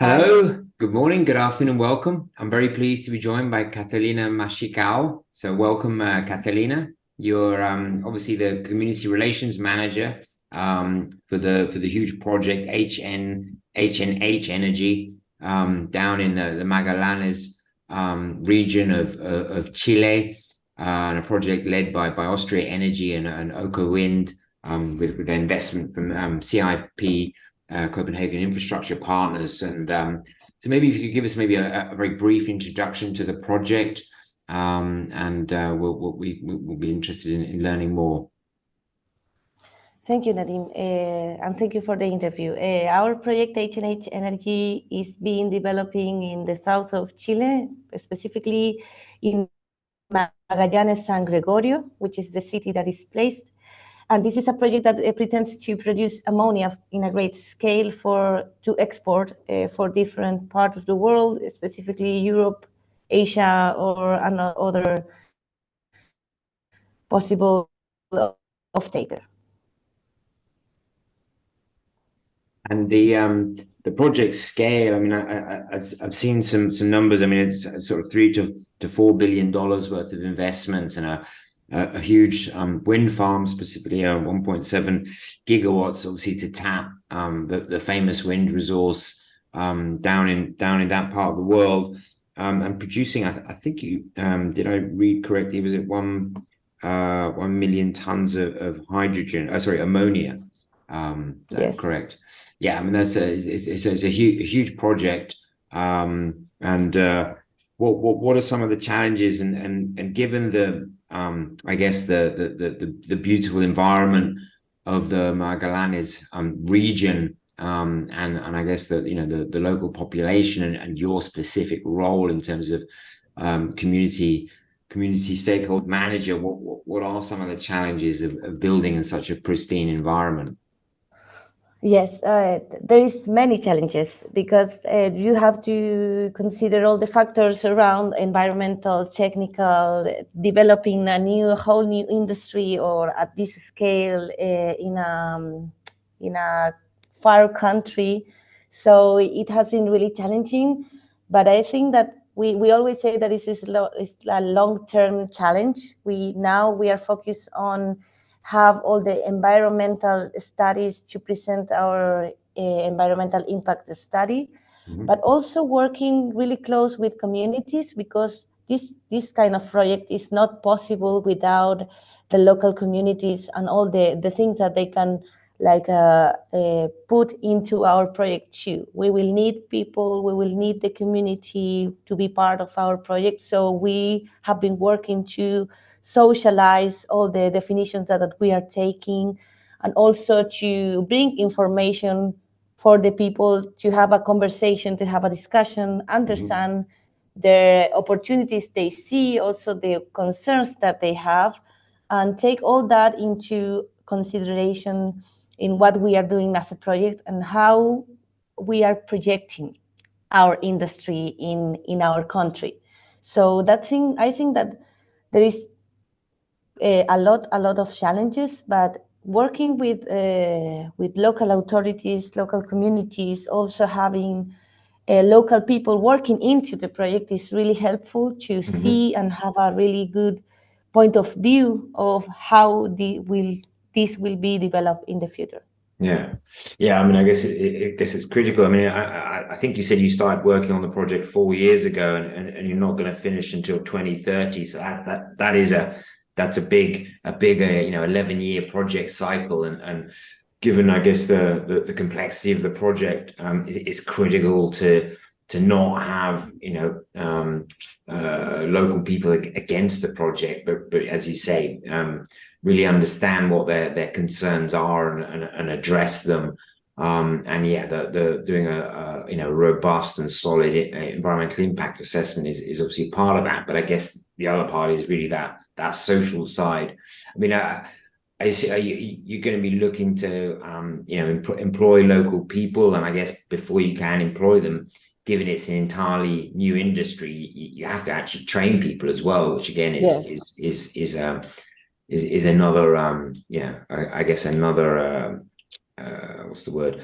Hi. Hello, good morning, good afternoon, welcome. I'm very pleased to be joined by Catalina Machicao. So welcome, Catalina. You're obviously the community relations manager for the huge project HNH Energy down in the Magallanes region of Chile, and a project led by Austria Energy and Oco Wind, with the investment from CIP, Copenhagen Infrastructure Partners. And so maybe if you could give us maybe a very brief introduction to the project, and we'll be interested in learning more. Thank you, Nadim, and thank you for the interview. Our project HNH Energy is being developing in the south of Chile, specifically in Magallanes, San Gregorio, which is the city that is placed. And this is a project that pretends to produce ammonia in a great scale to export for different parts of the world, specifically Europe, Asia, or another possible off-taker. And the project scale, I mean, I've seen some numbers. I mean, it's sort of $3 to $4 billion worth of investment, and a huge wind farm, specifically 1.7 gigawatts, obviously to tap the famous wind resource down in that part of the world, and producing. I think you did I read correctly? Was it 1 million tons of hydrogen? Sorry, ammonia. Is that Yes. correct? Yeah, I mean it's a huge project, and what are some of the challenges, and given the I guess the beautiful environment of the Magallanes region, and I guess the local population, and your specific role in terms of community stakeholder manager, what are some of the challenges of building in such a pristine environment? Yes, there is many challenges because you have to consider all the factors around environmental, technical, developing a whole new industry, or at this scale in a far country. So it has been really challenging, but I think that we always say that it's a long-term challenge. We are focused on have all the environmental studies to present our environmental impact study, but also working really close with communities, because this kind of project is not possible without the local communities and all the things that they can put into our project too. We will need people, we will need the community to be part of our project. So we have been working to socialize all the definitions that we are taking, and also to bring information for the people to have a conversation, to have a discussion, understand the opportunities they see, also the concerns that they have, and take all that into consideration in what we are doing as a project and how we are projecting our industry in our country. So I think that there is a lot of challenges, but working with local authorities, local communities, also having local people working into the project is really helpful to see and have a really good point of view of how this will be developed in the future. Yeah, yeah. I mean, I guess it's critical. I mean, I think you said you started working on the project 4 years ago, and you're not going to finish until 2030. So that's a big 11-year project cycle, and given, I guess, the complexity of the project, it's critical to not have local people against the project, but as you say, really understand what their concerns are, and address them. And yeah, the doing a robust and solid environmental impact assessment is obviously part of that. But I guess the other part is really that social side. I mean, I see, you're going to be looking to employ local people, and I guess before you can employ them, given it's an entirely new industry, you have to actually train people as well, which again is another I guess another what's the word,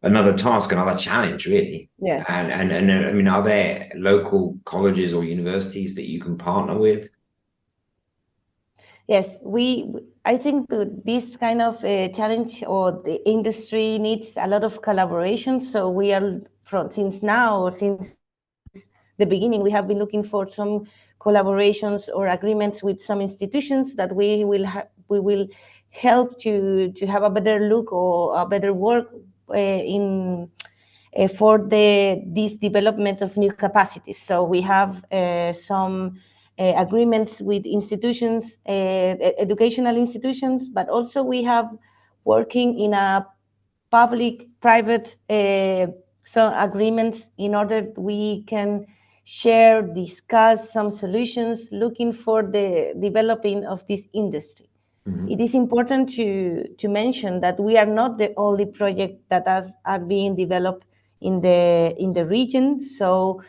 another task, another challenge, really. Yes. And I mean, are there local colleges or universities that you can partner with? Yes, I think that this kind of challenge or the industry needs a lot of collaboration. So we are since now, or since the beginning, we have been looking for some collaborations or agreements with some institutions that we will help to have a better look or a better work in for this development of new capacities. So we have some agreements with institutions, educational institutions, but also we have working in a public-private so agreements in order that we can share, discuss some solutions, looking for the developing of this industry. It is important to mention that we are not the only project that are being developed in the region. So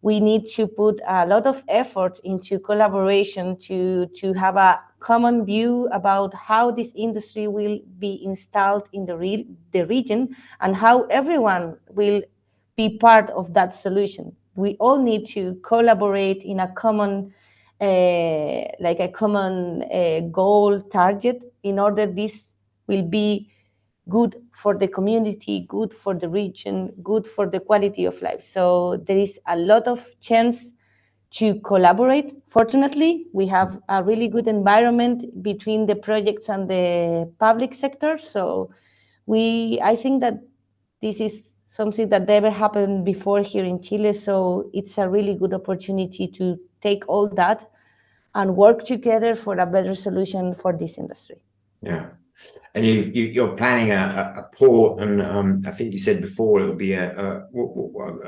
we need to put a lot of effort into collaboration to have a common view about how this industry will be installed in the region and how everyone will be part of that solution. We all need to collaborate in a common like a common goal target in order this will be good for the community, good for the region, good for the quality of life. So there is a lot of chance to collaborate. Fortunately, we have a really good environment between the projects and the public sector. So I think that this is something that never happened before here in Chile. So it's a really good opportunity to take all that and work together for a better solution for this industry. Yeah. And you're planning a port, and I think you said before it would be a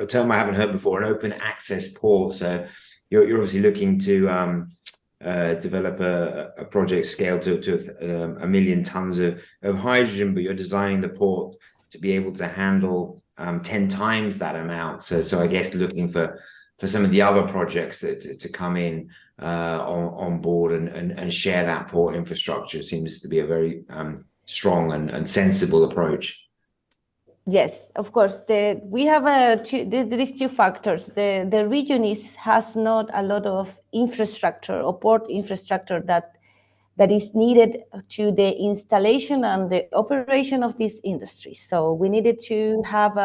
term I haven't heard before, an open access port. So you're obviously looking to develop a project scale to 1 million tons of hydrogen, but you're designing the port to be able to handle 10 times that amount. So I guess looking for some of the other projects to come in on board and share that port infrastructure seems to be a very strong and sensible approach. Yes, of course. We have there is two factors. The region has not a lot of infrastructure or port infrastructure that is needed to the installation and the operation of this industry. So we needed to have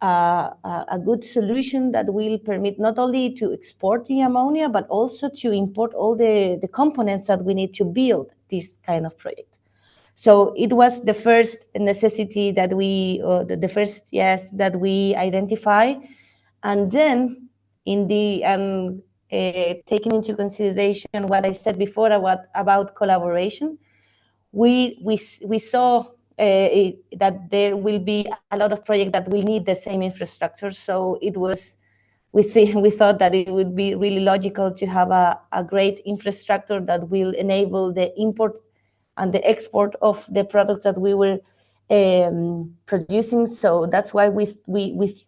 a good solution that will permit not only to export the ammonia, but also to import all the components that we need to build this kind of project. So it was the first necessity that the first yes that we identify, and then taking into consideration what I said before about collaboration, we saw that there will be a lot of projects that will need the same infrastructure. So we thought that it would be really logical to have a great infrastructure that will enable the import and the export of the products that we were producing. So that's why we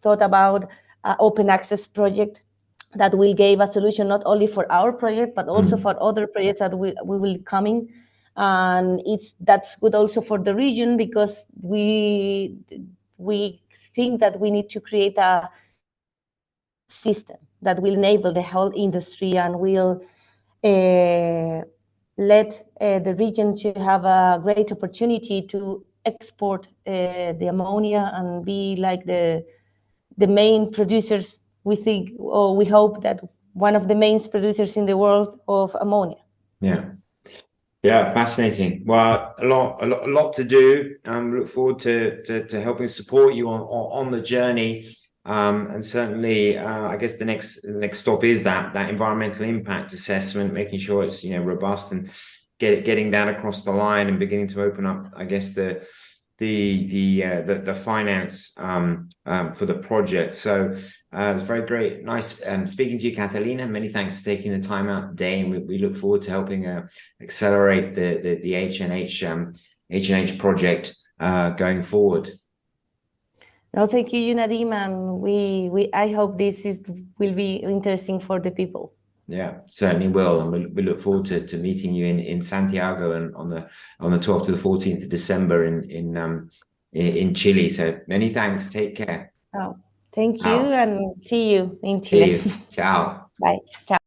thought about an open access project that will give a solution not only for our project, but also for other projects that we will coming. And that's good also for the region, because we think that we need to create a system that will enable the whole industry and will let the region to have a great opportunity to export the ammonia and be like the main producers. We think, or we hope, that one of the main producers in the world of ammonia. Yeah, fascinating. Well, a lot to do. Look forward to helping support you on the journey. And certainly, I guess the next stop is that environmental impact assessment, making sure it's robust and getting that across the line and beginning to open up, I guess, the finance for the project. So it's very great, nice speaking to you, Catalina. Many thanks for taking the time out today, and we look forward to helping accelerate the HNH project going forward. No, thank you, Nadim, and I hope this will be interesting for the people. Yeah, certainly will, and we look forward to meeting you in Santiago and on the 12th to the 14th of December in Chile. So many thanks. Take care. Oh, thank you, Ciao. and see you in See Chile. you. Ciao. Bye. Ciao.